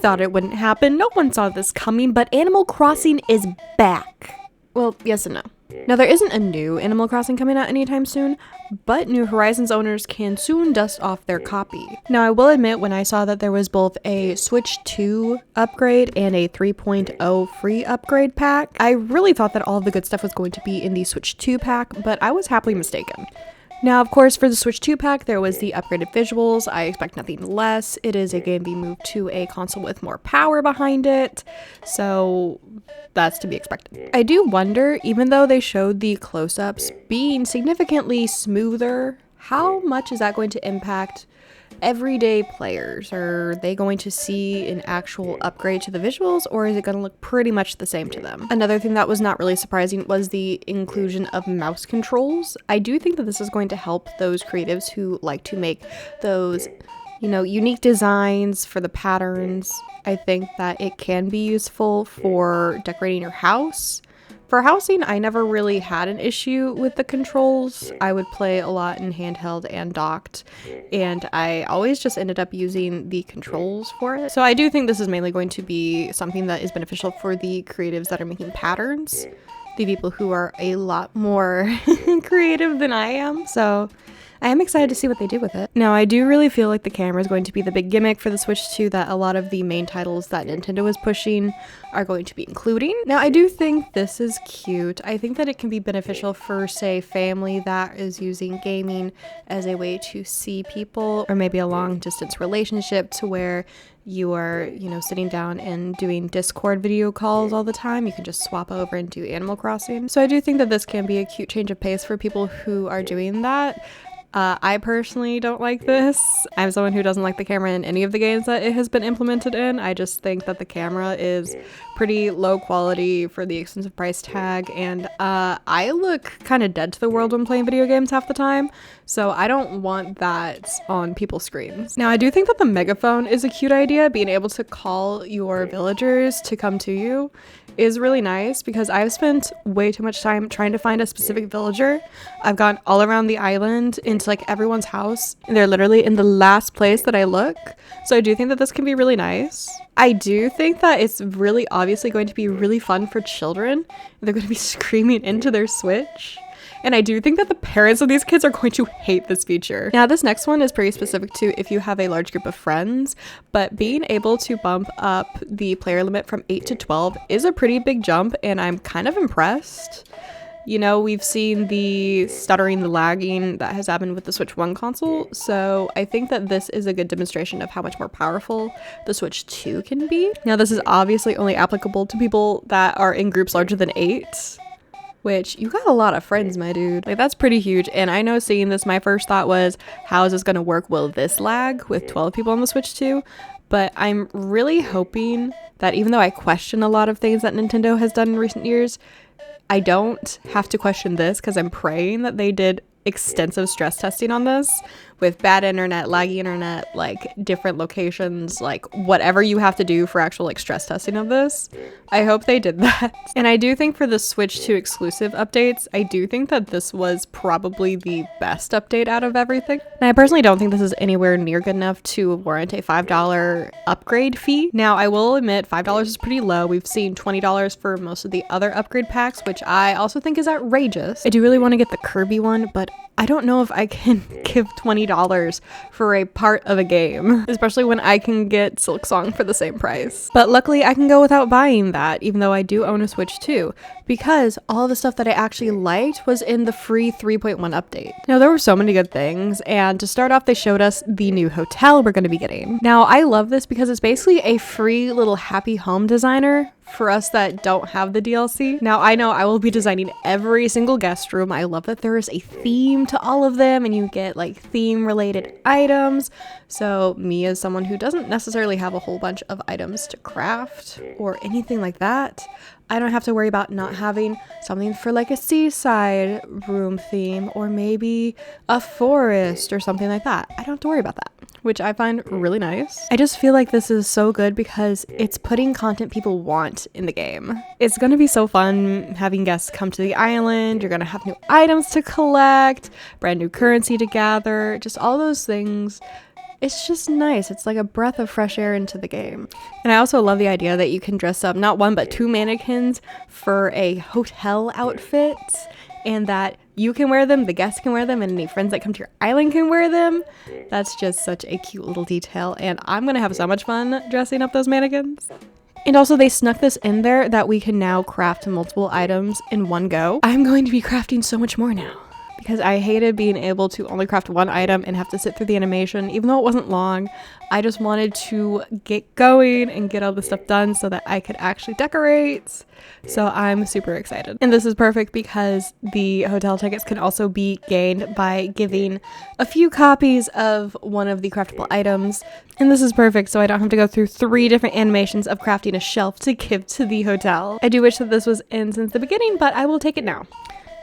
thought it wouldn't happen. No one saw this coming, but Animal Crossing is back. Well, yes and no. Now, there isn't a new Animal Crossing coming out anytime soon, but New Horizons owners can soon dust off their copy. Now, I will admit, when I saw that there was both a Switch 2 upgrade and a 3.0 free upgrade pack, I really thought that all of the good stuff was going to be in the Switch 2 pack, but I was happily mistaken. Now, of course, for the Switch 2 pack, there was the upgraded visuals. I expect nothing less. It is a game being moved to a console with more power behind it, so that's to be expected. I do wonder, even though they showed the close-ups being significantly smoother, how much is that going to impact everyday players? Are they going to see an actual upgrade to the visuals, or is it going to look pretty much the same to them? Another thing that was not really surprising was the inclusion of mouse controls. I do think that this is going to help those creatives who like to make those, unique designs for the patterns. I think that it can be useful for decorating your house. For housing, I never really had an issue with the controls. I would play a lot in handheld and docked, and I always just ended up using the controls for it. So I do think this is mainly going to be something that is beneficial for the creatives that are making patterns, the people who are a lot more creative than I am. So I am excited to see what they do with it. Now, I do really feel like the camera is going to be the big gimmick for the Switch 2 that a lot of the main titles that Nintendo is pushing are going to be including. Now, I do think this is cute. I think that it can be beneficial for, say, family that is using gaming as a way to see people, or maybe a long distance relationship to where you are, sitting down and doing Discord video calls all the time. You can just swap over and do Animal Crossing. So I do think that this can be a cute change of pace for people who are doing that. I personally don't like this. I'm someone who doesn't like the camera in any of the games that it has been implemented in. I just think that the camera is pretty low quality for the expensive price tag, and I look kind of dead to the world when playing video games half the time, so I don't want that on people's screens. Now, I do think that the megaphone is a cute idea. Being able to call your villagers to come to you is really nice, because I've spent way too much time trying to find a specific villager. I've gone all around the island into everyone's house, and they're literally in the last place that I look. So I do think that this can be really nice. I do think that it's really obviously going to be really fun for children. They're going to be screaming into their Switch. And I do think that the parents of these kids are going to hate this feature. Now, this next one is pretty specific to if you have a large group of friends, but being able to bump up the player limit from 8 to 12 is a pretty big jump, and I'm kind of impressed. We've seen the stuttering, the lagging that has happened with the Switch 1 console, so I think that this is a good demonstration of how much more powerful the Switch 2 can be. Now, this is obviously only applicable to people that are in groups larger than 8. Which, you got a lot of friends, my dude. That's pretty huge. And I know seeing this, my first thought was, how is this going to work? Will this lag with 12 people on the Switch 2? But I'm really hoping that even though I question a lot of things that Nintendo has done in recent years, I don't have to question this, because I'm praying that they did extensive stress testing on this with bad internet, laggy internet, different locations, whatever you have to do for actual stress testing of this. I hope they did that. And I do think for the Switch 2 exclusive updates, I do think that this was probably the best update out of everything. And I personally don't think this is anywhere near good enough to warrant a $5 upgrade fee. Now, I will admit $5 is pretty low. We've seen $20 for most of the other upgrade packs, which I also think is outrageous. I do really want to get the Kirby one, but I don't know if I can give $20 for a part of a game, especially when I can get Silksong for the same price. But luckily I can go without buying that, even though I do own a Switch 2, because all the stuff that I actually liked was in the free 3.1 update. Now, there were so many good things, and to start off, they showed us the new hotel we're going to be getting. Now, I love this because it's basically a free little happy home designer for us that don't have the DLC. Now, I know I will be designing every single guest room. I love that there is a theme to all of them, and you get theme related items. So me, as someone who doesn't necessarily have a whole bunch of items to craft or anything like that, I don't have to worry about not having something for a seaside room theme, or maybe a forest or something like that. I don't have to worry about that, which I find really nice. I just feel like this is so good because it's putting content people want in the game. It's going to be so fun having guests come to the island. You're going to have new items to collect, brand new currency to gather, just all those things. It's just nice. It's like a breath of fresh air into the game. And I also love the idea that you can dress up not one but two mannequins for a hotel outfit, and that you can wear them, the guests can wear them, and any friends that come to your island can wear them. That's just such a cute little detail, and I'm gonna have so much fun dressing up those mannequins. And also they snuck this in there that we can now craft multiple items in one go. I'm going to be crafting so much more now, because I hated being able to only craft one item and have to sit through the animation. Even though it wasn't long, I just wanted to get going and get all the stuff done so that I could actually decorate. So I'm super excited. And this is perfect because the hotel tickets can also be gained by giving a few copies of one of the craftable items. And this is perfect so I don't have to go through 3 different animations of crafting a shelf to give to the hotel. I do wish that this was in since the beginning, but I will take it now.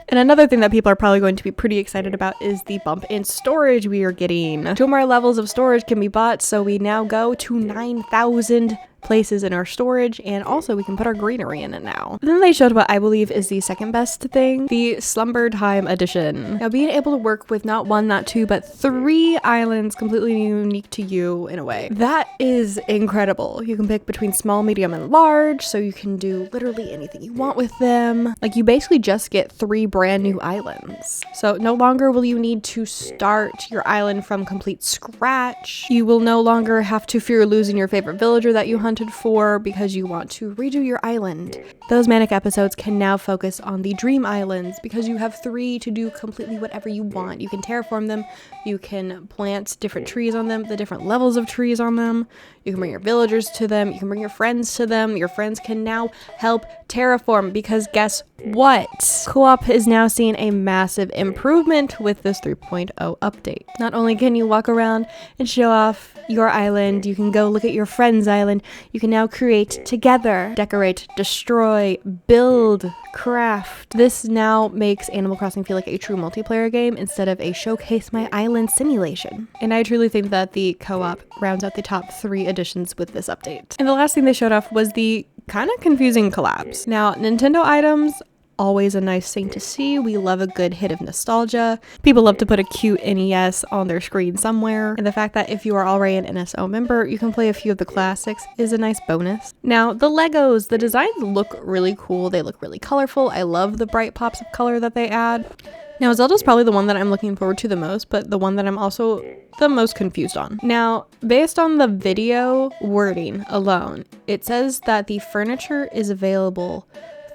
And another thing that people are probably going to be pretty excited about is the bump in storage we are getting. 2 more levels of storage can be bought, so we now go to 9,000 places in our storage, and also we can put our greenery in it now. Then they showed what I believe is the second best thing, the Slumber Time Edition. Now being able to work with not 1, not 2, but 3 islands completely unique to you in a way. That is incredible. You can pick between small, medium, and large, so you can do literally anything you want with them. Like, you basically just get 3 brand new islands. So no longer will you need to start your island from complete scratch. You will no longer have to fear losing your favorite villager that you hunted for because you want to redo your island. Those manic episodes can now focus on the dream islands because you have 3 to do completely whatever you want. You can terraform them, you can plant different trees on them, the different levels of trees on them, you can bring your villagers to them, you can bring your friends to them. Your friends can now help terraform because guess what? Co-op is now seeing a massive improvement with this 3.0 update. Not only can you walk around and show off your island, you can go look at your friend's island. You can now create together, decorate, destroy, build, craft. This now makes Animal Crossing feel like a true multiplayer game instead of a showcase my island simulation. And I truly think that the co-op rounds out the top 3 additions with this update. And the last thing they showed off was the kind of confusing collabs. Now, Nintendo items, always a nice thing to see. We love a good hit of nostalgia. People love to put a cute NES on their screen somewhere. And the fact that if you are already an NSO member, you can play a few of the classics is a nice bonus. Now, the Legos, the designs look really cool. They look really colorful. I love the bright pops of color that they add. Now, Zelda's probably the one that I'm looking forward to the most, but the one that I'm also the most confused on. Now, based on the video wording alone, it says that the furniture is available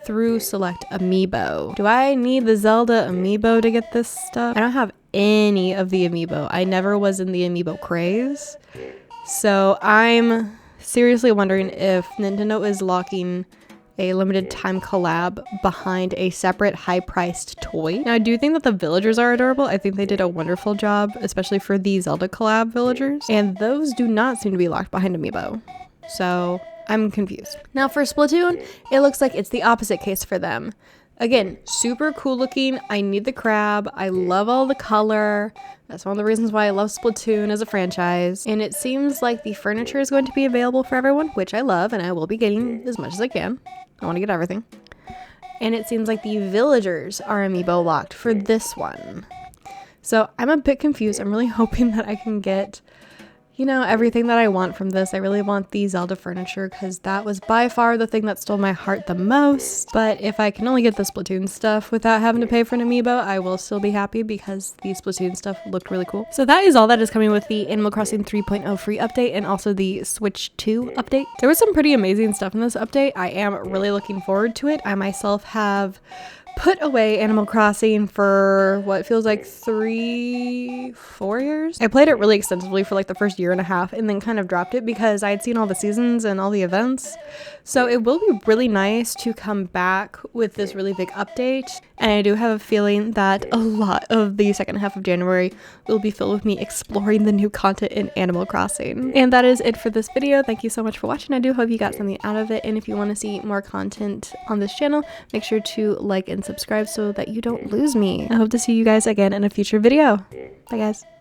through select amiibo. Do I need the Zelda amiibo to get this stuff? I don't have any of the amiibo. I never was in the amiibo craze. So I'm seriously wondering if Nintendo is locking a limited time collab behind a separate high-priced toy. Now, I do think that the villagers are adorable. I think they did a wonderful job, especially for the Zelda collab villagers. And those do not seem to be locked behind amiibo. So I'm confused. Now for Splatoon, it looks like it's the opposite case for them. Again, super cool looking. I need the crab. I love all the color. That's one of the reasons why I love Splatoon as a franchise. And it seems like the furniture is going to be available for everyone, which I love, and I will be getting as much as I can. I want to get everything. And it seems like the villagers are amiibo locked for this one. So I'm a bit confused. I'm really hoping that I can get, you know, everything that I want from this. I really want the Zelda furniture because that was by far the thing that stole my heart the most. But if I can only get the Splatoon stuff without having to pay for an amiibo, I will still be happy because the Splatoon stuff looked really cool. So that is all that is coming with the Animal Crossing 3.0 free update and also the Switch 2 update. There was some pretty amazing stuff in this update. I am really looking forward to it. I myself have put away Animal Crossing for what feels like 3-4 years. I played it really extensively for like the first year and a half and then kind of dropped it because I had seen all the seasons and all the events. So it will be really nice to come back with this really big update. And I do have a feeling that a lot of the second half of January will be filled with me exploring the new content in Animal Crossing. And that is it for this video. Thank you so much for watching. I do hope you got something out of it. And if you want to see more content on this channel, make sure to like and subscribe so that you don't lose me. I hope to see you guys again in a future video. Bye guys.